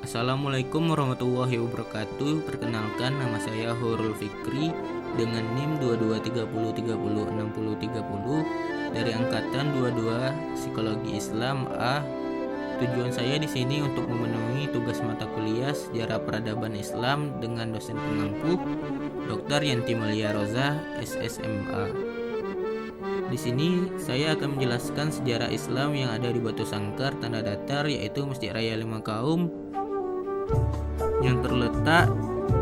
Assalamualaikum warahmatullahi wabarakatuh. Perkenalkan, nama saya Hurul Fikri dengan NIM 2230306030 dari angkatan 22 Psikologi Islam A. Tujuan saya di sini untuk memenuhi tugas mata kuliah Sejarah Peradaban Islam dengan dosen pengampu Dr. Yanti Mulia Roza, SSMA. Di sini saya akan menjelaskan sejarah Islam yang ada di Batu Sangkar Tanah Datar, yaitu Masjid Raya Lima Kaum yang terletak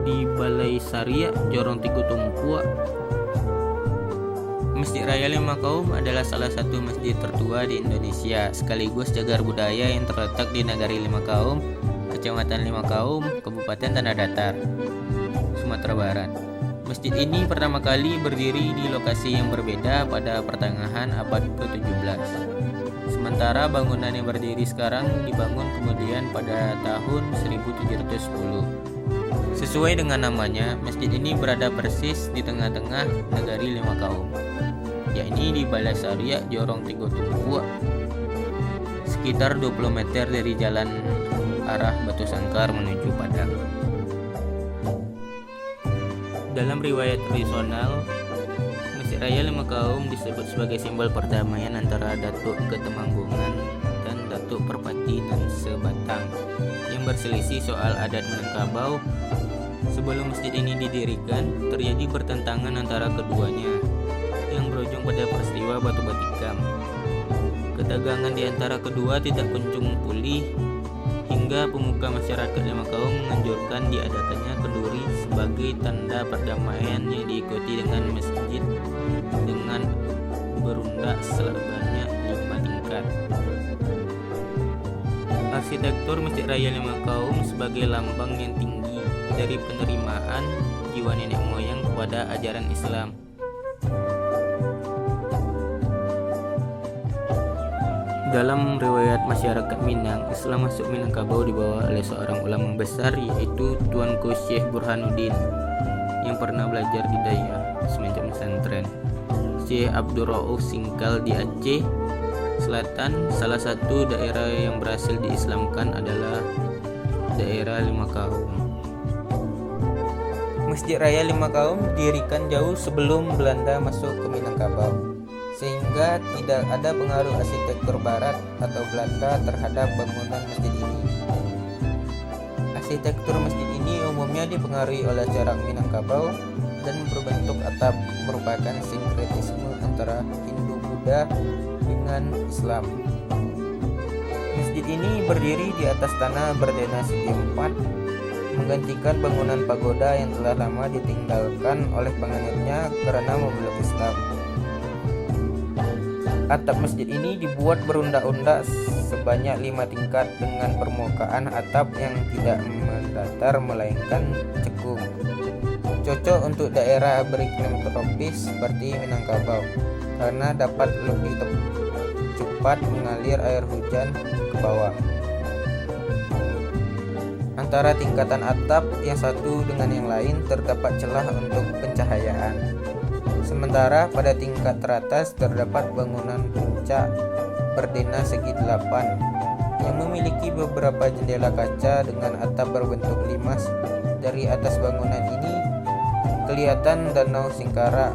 di Balai Syariah Jorong Tigo Tumpuak. Masjid Raya Lima Kaum adalah salah satu masjid tertua di Indonesia, sekaligus cagar budaya yang terletak di Nagari Lima Kaum, Kecamatan Lima Kaum, Kabupaten Tanah Datar, Sumatera Barat. Masjid ini pertama kali berdiri di lokasi yang berbeda pada pertengahan abad ke-17. Sementara bangunan yang berdiri sekarang dibangun kemudian pada tahun 1710. Sesuai dengan namanya, masjid ini berada persis di tengah-tengah Nagari Lima Kaum, yakni di Balai Syariah Jorong Tigo Tumpuak, sekitar 20 meter dari jalan arah Batu Sangkar menuju Padang. Dalam riwayat tradisional, Masjid Raya Lima Kaum disebut sebagai simbol perdamaian antara Datuk Ketemanggungan dan Datuk Perpati dan Sebatang yang berselisih soal adat Minangkabau. Sebelum masjid ini didirikan, terjadi pertentangan antara keduanya yang berujung pada peristiwa Batu Batikam. Ketegangan di antara kedua tidak kunjung pulih hingga pemuka masyarakat Lima Kaum menganjurkan diadakannya kenduri sebagai tanda perdamaian yang diikuti dengan masjid dengan berundak sebanyak 5 tingkat. Arsitektur Masjid Raya Lima Kaum sebagai lambang yang tinggi dari penerimaan jiwa nenek moyang kepada ajaran Islam. Dalam riwayat masyarakat Minang, Islam masuk Minangkabau dibawa oleh seorang ulama besar, yaitu Tuanku Syekh Burhanuddin yang pernah belajar di Daya, semacam pesantren. Syekh Abdul Rauf Singkal di Aceh Selatan. Salah satu daerah yang berhasil diislamkan adalah daerah Lima Kaum. Masjid Raya Lima Kaum didirikan jauh sebelum Belanda masuk ke Minangkabau, sehingga tidak ada pengaruh arsitektur barat atau Belanda terhadap bangunan masjid ini. Arsitektur masjid ini umumnya dipengaruhi oleh corak Minangkabau dan berbentuk atap, merupakan sinkretisme antara Hindu-Buddha dengan Islam. Masjid ini berdiri di atas tanah berdena segi empat, menggantikan bangunan pagoda yang telah lama ditinggalkan oleh penganutnya karena memeluk Islam. Atap masjid ini dibuat berundak-undak sebanyak 5 tingkat dengan permukaan atap yang tidak mendatar melainkan cekung. Cocok untuk daerah beriklim tropis seperti Minangkabau karena dapat lebih cepat mengalir air hujan ke bawah. Antara tingkatan atap yang satu dengan yang lain terdapat celah untuk pencahayaan. Sementara pada tingkat teratas terdapat bangunan puncak berdena segi 8 yang memiliki beberapa jendela kaca dengan atap berbentuk limas. Dari atas bangunan ini kelihatan Danau Singkara.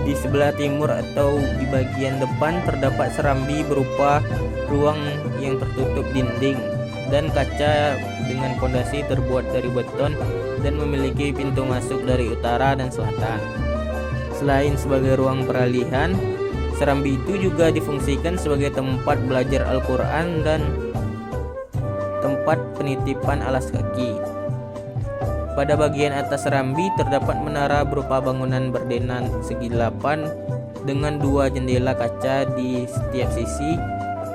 Di sebelah timur atau di bagian depan terdapat serambi berupa ruang yang tertutup dinding dan kaca dengan fondasi terbuat dari beton dan memiliki pintu masuk dari utara dan selatan. Selain sebagai ruang peralihan, serambi itu juga difungsikan sebagai tempat belajar Al-Quran dan tempat penitipan alas kaki. Pada bagian atas serambi terdapat menara berupa bangunan berdena segi 8 dengan 2 jendela kaca di setiap sisi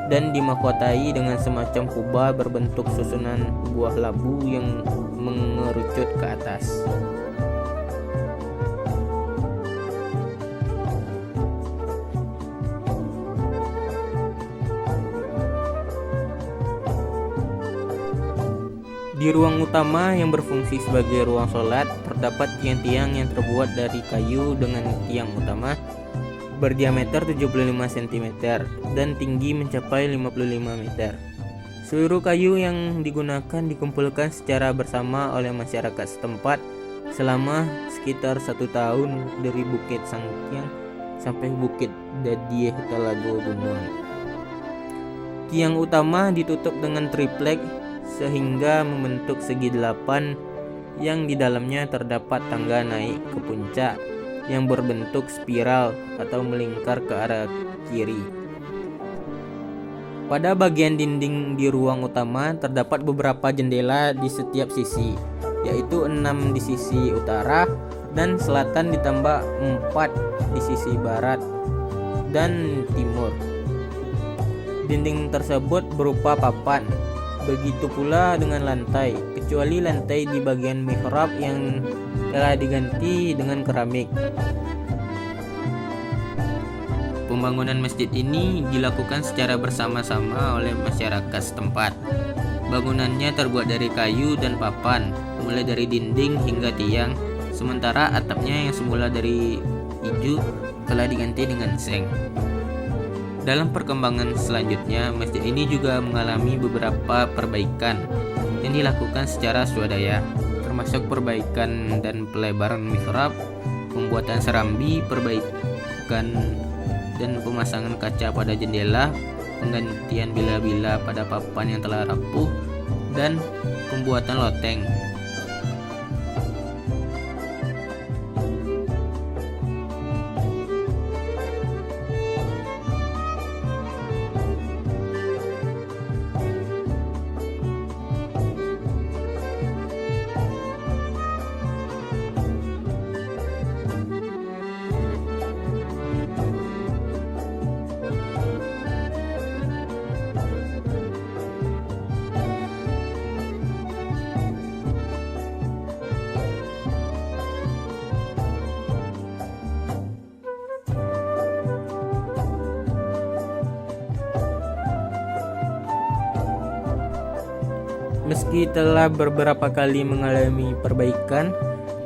dan dimahkotai dengan semacam kubah berbentuk susunan buah labu yang mengerucut ke atas. Di ruang utama yang berfungsi sebagai ruang sholat, terdapat tiang-tiang yang terbuat dari kayu dengan tiang utama berdiameter 75 cm dan tinggi mencapai 55 meter. Seluruh kayu yang digunakan dikumpulkan secara bersama oleh masyarakat setempat selama sekitar 1 tahun dari Bukit Sangkyang sampai Bukit Dadieh Talago Gunung. Tiang utama ditutup dengan triplek sehingga membentuk segi 8 yang di dalamnya terdapat tangga naik ke puncak yang berbentuk spiral atau melingkar ke arah kiri. Pada bagian dinding di ruang utama terdapat beberapa jendela di setiap sisi, yaitu 6 di sisi utara dan selatan ditambah 4 di sisi barat dan timur. Dinding tersebut berupa papan, begitu pula dengan lantai, kecuali lantai di bagian mihrab yang telah diganti dengan keramik. Pembangunan masjid ini dilakukan secara bersama-sama oleh masyarakat setempat. Bangunannya terbuat dari kayu dan papan, mulai dari dinding hingga tiang, sementara atapnya yang semula dari ijuk telah diganti dengan seng. Dalam perkembangan selanjutnya, masjid ini juga mengalami beberapa perbaikan yang dilakukan secara swadaya, termasuk perbaikan dan pelebaran mihrab, pembuatan serambi, perbaikan dan pemasangan kaca pada jendela, penggantian bila-bila pada papan yang telah rapuh, dan pembuatan loteng. Meski telah beberapa kali mengalami perbaikan,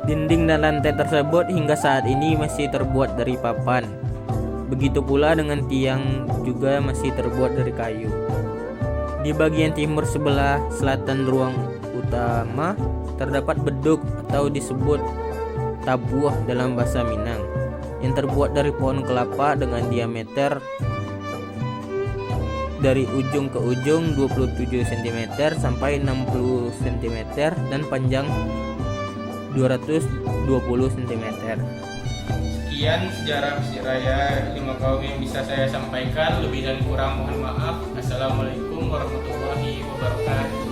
dinding dan lantai tersebut hingga saat ini masih terbuat dari papan. Begitu pula dengan tiang juga masih terbuat dari kayu. Di bagian timur sebelah selatan ruang utama terdapat beduk atau disebut tabuah dalam bahasa Minang, yang terbuat dari pohon kelapa dengan diameter dari ujung ke ujung 27 cm sampai 60 cm dan panjang 220 cm. Sekian sejarah Masjid Raya Limakaum yang bisa saya sampaikan. Lebih dan kurang mohon maaf. Assalamualaikum warahmatullahi wabarakatuh.